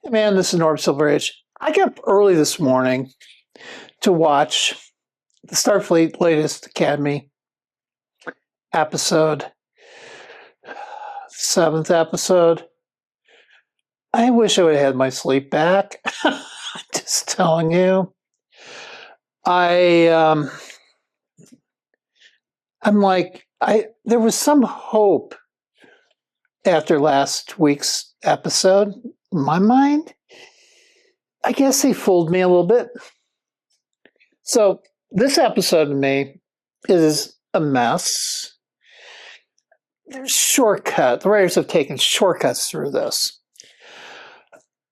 Hey man, this is Norm Silverage. I got up early this morning to watch the Starfleet latest Academy episode, seventh episode. I wish I would have had my sleep back. Just telling you. I'm like, there was some hope after last week's episode. In my mind, I guess they fooled me a little bit. So this episode to me is a mess. There's shortcut. The writers have taken shortcuts through this.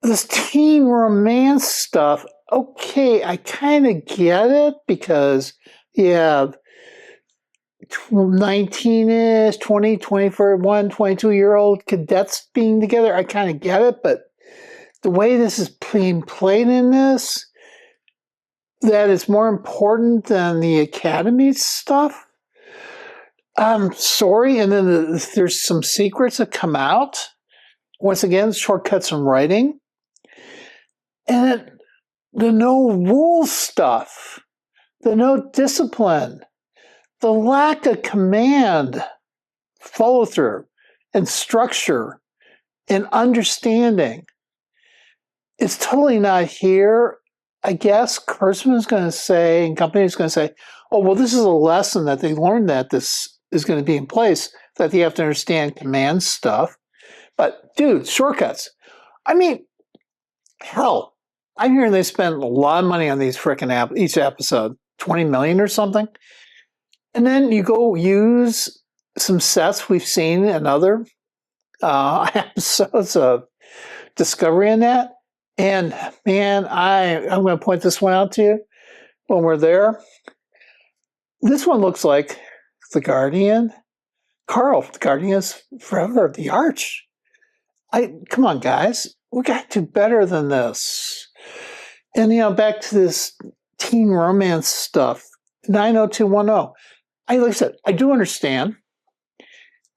This teen romance stuff, okay, I kind of get it because you have 19-ish, 20, 21, 22-year-old cadets being together. I kind of get it, but the way this is being played in this, that is more important than the Academy stuff. I'm sorry. And then there's some secrets that come out. Once again, shortcuts in writing. And then the no rules stuff, the no discipline, the lack of command, follow through, and structure, and understanding. It's totally not here. I guess Kurtzman is going to say, and company is going to say, oh, well, this is a lesson that they learned that this is going to be in place, that you have to understand command stuff. But, dude, shortcuts. I mean, hell, I'm hearing they spent a lot of money on these frickin' each episode, 20 million or something. And then you go use some sets we've seen in other episodes of Discovery in that. And man, I'm going to point this one out to you when we're there. This one looks like the Guardian. Carl, the Guardian is forever the Arch. Come on, guys. We got to do better than this. And, back to this teen romance stuff. 90210. Like I said, I do understand.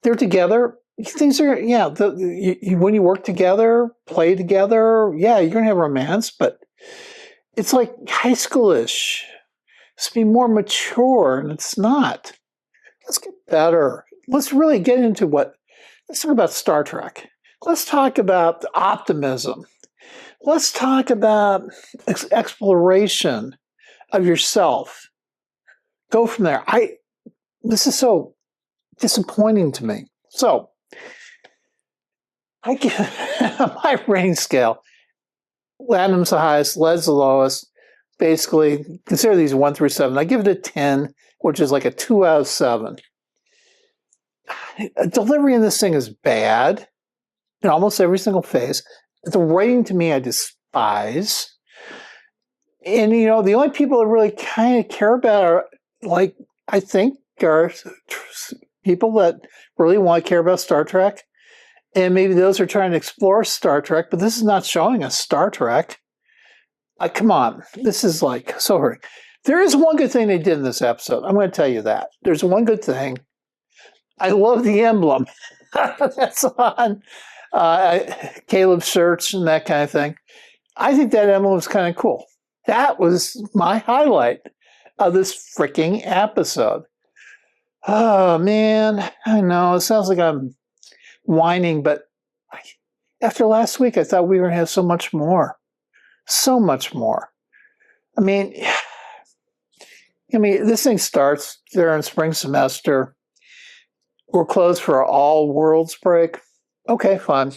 They're together. Things are, when you work together, play together, you're going to have romance, but it's like high schoolish. It's be more mature, and it's not. Let's get better. Let's really get into let's talk about Star Trek. Let's talk about optimism. Let's talk about exploration of yourself. Go from there. This is so disappointing to me. So, I give my rating scale. Adam's the highest, Led's the lowest. Basically, consider these 1 through 7. I give it a 10, which is like a 2 out of 7. Delivery in this thing is bad in almost every single phase. The writing to me, I despise. And, the only people that really kind of care about are, I think, are people that really want to care about Star Trek. And maybe those are trying to explore Star Trek, but this is not showing us Star Trek. Come on. This is so hurting. There is one good thing they did in this episode. I'm going to tell you that. There's one good thing. I love the emblem that's on Caleb's shirts and that kind of thing. I think that emblem is kind of cool. That was my highlight of this freaking episode. Oh, man. I know. It sounds like I'm whining, but after last week, I thought we were going to have so much more. So much more. I mean, this thing starts there in spring semester. We're closed for all worlds break. Okay, fine.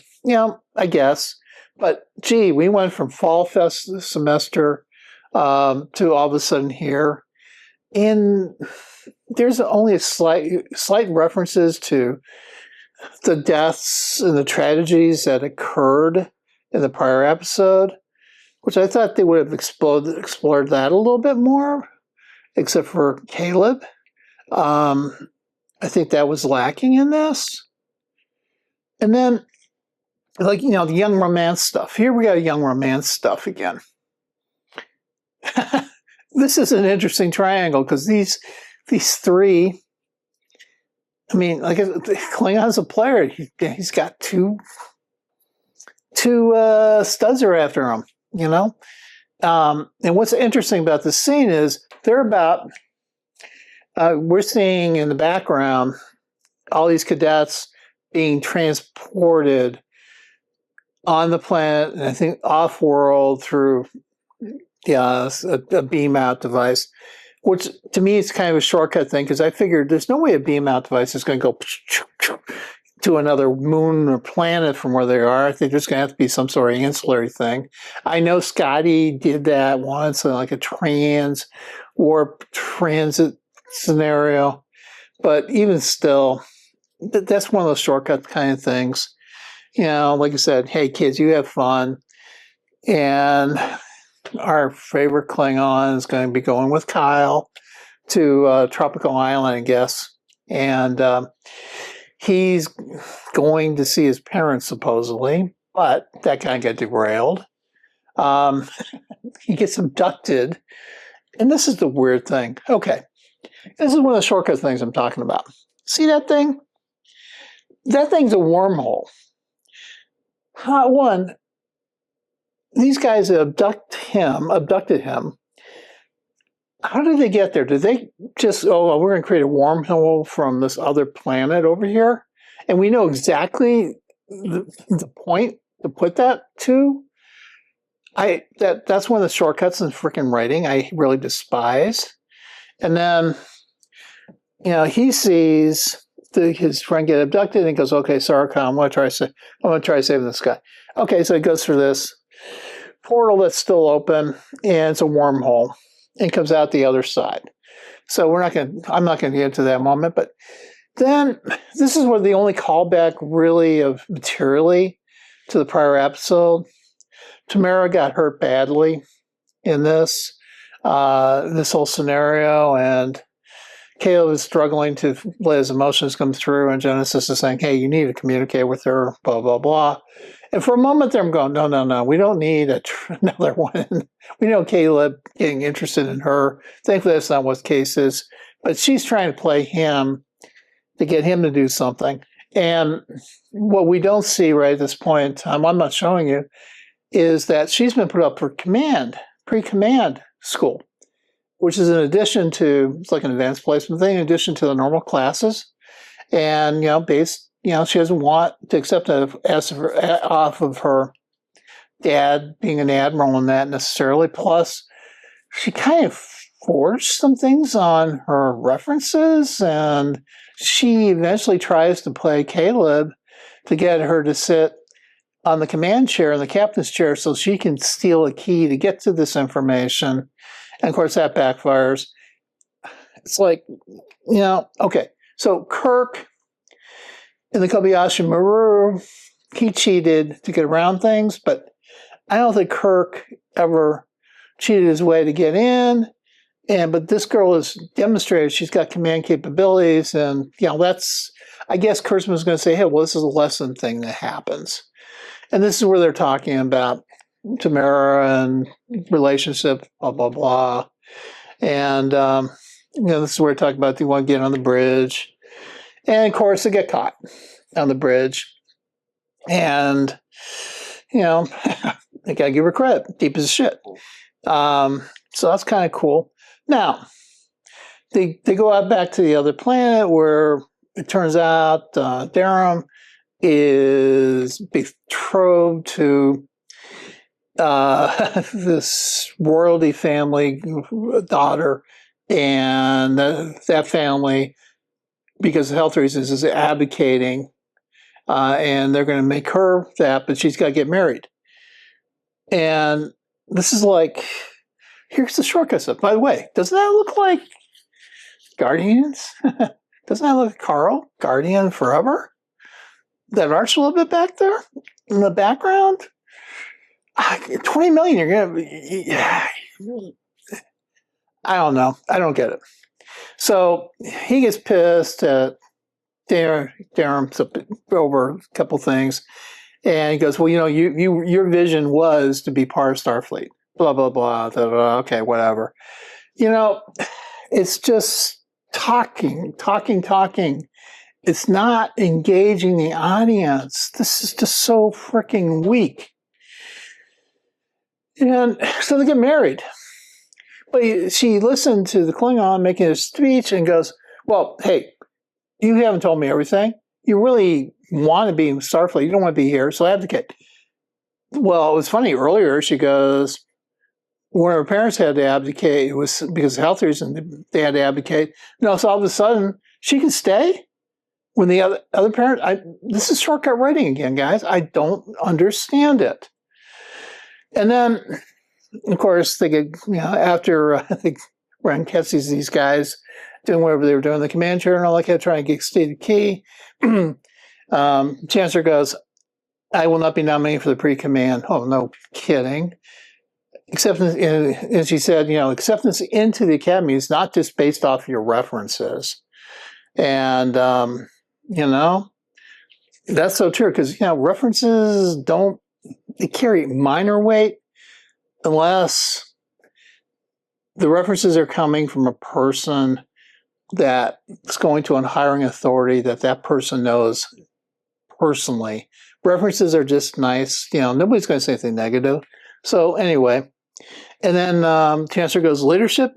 I guess. But, gee, we went from fall fest semester to all of a sudden here. And there's only a slight references to the deaths and the tragedies that occurred in the prior episode, which I thought they would have explored that a little bit more, except for Caleb. I think that was lacking in this. And then, the young romance stuff. Here we got young romance stuff again. This is an interesting triangle because these three, Klingon's a player. He's got two two studs are after him, you know? And what's interesting about this scene is we're seeing in the background all these cadets being transported on the planet, and I think off-world through a beam-out device, which to me is kind of a shortcut thing because I figured there's no way a beam-out device is going to go to another moon or planet from where they are. I think there's going to have to be some sort of ancillary thing. I know Scotty did that once, like a trans-warp transit scenario, but even still, that's one of those shortcut kind of things. You know, like I said, hey kids, you have fun. And our favorite Klingon is going to be going with Kyle to Tropical Island, I guess. And he's going to see his parents, supposedly, but that kind of got derailed. He gets abducted. And this is the weird thing. Okay, this is one of the shortcut things I'm talking about. See that thing? That thing's a wormhole. One, these guys abducted him. How did they get there? Did they just, we're going to create a wormhole from this other planet over here? And we know exactly the point to put that to? That's one of the shortcuts in freaking writing I really despise. And then, you know, he sees his friend get abducted and goes, okay, Sarkon, I'm going to try saving this guy. Okay, so he goes through this portal that's still open, and it's a wormhole, and comes out the other side. So I'm not going to get into that moment, but then this is where the only callback really of materially to the prior episode. Tamara got hurt badly in this whole scenario, and Caleb is struggling to let his emotions come through, and Genesis is saying, hey, you need to communicate with her, blah, blah, blah. And for a moment there, I'm going, no, we don't need another one. We know Caleb getting interested in her. Thankfully, that's not what the case is. But she's trying to play him to get him to do something. And what we don't see right at this point in time, I'm not showing you, is that she's been put up for pre-command school, which is in addition to, it's like an advanced placement thing, in addition to the normal classes. And, she doesn't want to accept that off of her dad being an admiral in that necessarily. Plus, she kind of forged some things on her references, and she eventually tries to play Caleb to get her to sit on the command chair and the captain's chair so she can steal a key to get to this information. And of course, that backfires. It's like, okay. So Kirk in the Kobayashi Maru, he cheated to get around things, but I don't think Kirk ever cheated his way to get in. But this girl has demonstrated she's got command capabilities, and I guess Kurtzman's going to say, hey, well, this is a lesson thing that happens. And this is where they're talking about Tamara and relationship, blah, blah, blah. And, this is where we're talking about they want to get on the bridge. And, of course, they get caught on the bridge. And, they got to give her credit. Deep as shit. So that's kind of cool. Now, they go out back to the other planet where it turns out Durham is betrothed to this royalty family daughter, and that family, because of health reasons, is advocating, and they're going to make her that, but she's got to get married. And this is like, here's the shortcut stuff. By the way, doesn't that look like Guardians? Doesn't that look like Carl, Guardian Forever? That arch a little bit back there in the background? 20 million, you're going to... I don't know. I don't get it. So he gets pissed at Darren over a couple things. And he goes, well, your vision was to be part of Starfleet. Blah, blah, blah. Da, da, da, okay, whatever. It's just talking. It's not engaging the audience. This is just so freaking weak. And so they get married. But she listened to the Klingon making a speech and goes, well, hey, you haven't told me everything. You really want to be in Starfleet. You don't want to be here, so abdicate. Well, it was funny. Earlier, she goes, when her parents had to abdicate, it was because of health reasons, they had to abdicate. No, so all of a sudden, she can stay? When the other parent, this is shortcut writing again, guys. I don't understand it. And then, of course, they get, after I think Ren sees these guys doing whatever they were doing in the command journal, like trying to get stated key. Chancellor goes, I will not be nominated for the pre-command. Oh, no kidding. Acceptance, and she said, acceptance into the academy is not just based off your references. And, that's so true because, references they carry minor weight unless the references are coming from a person that's going to a hiring authority that person knows personally. References are just nice. Nobody's going to say anything negative. So anyway, and then Chancellor goes, leadership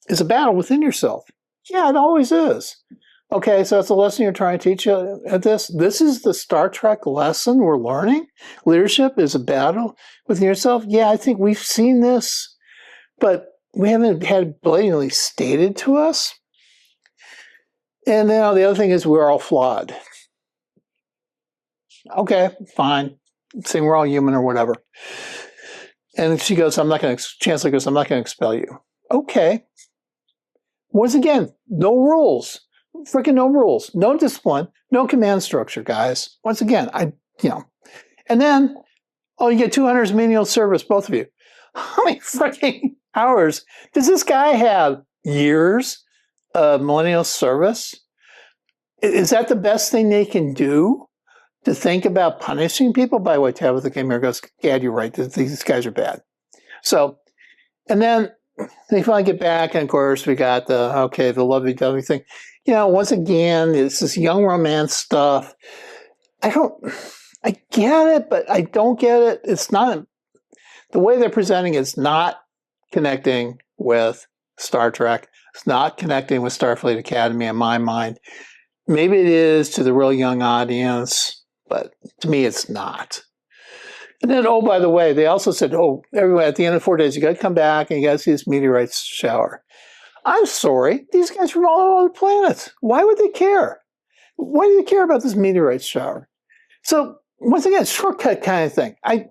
is a battle within yourself. Yeah, it always is. Okay, so that's a lesson you're trying to teach at this. This is the Star Trek lesson we're learning. Leadership is a battle within yourself. Yeah, I think we've seen this, but we haven't had it blatantly stated to us. And now the other thing is we're all flawed. Okay, fine. Saying we're all human or whatever. And she goes, Chancellor goes, I'm not going to expel you. Okay. Once again, no rules. Freaking no rules. No discipline. No command structure, guys. Once again, And then, you get 200 menial service, both of you. How many freaking hours does this guy have? Years of millennial service? Is that the best thing they can do? To think about punishing people? By the way, Tabitha came here and goes, Gad, you're right. These guys are bad. So, and then they finally get back, and of course, we got the lovey-dovey thing. Once again, it's this young romance stuff. I get it, but I don't get it. It's not, the way they're presenting it's not connecting with Star Trek. It's not connecting with Starfleet Academy in my mind. Maybe it is to the real young audience, but to me, it's not. And then, by the way, they also said, everyone, at the end of 4 days, you got to come back and you got to see this meteorite shower. I'm sorry, these guys from all over the planet. Why would they care? Why do they care about this meteorite shower? So, once again, shortcut kind of thing. And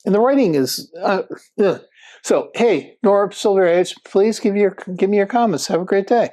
the writing is, So, hey, Nora Silver Age, please give me your comments. Have a great day.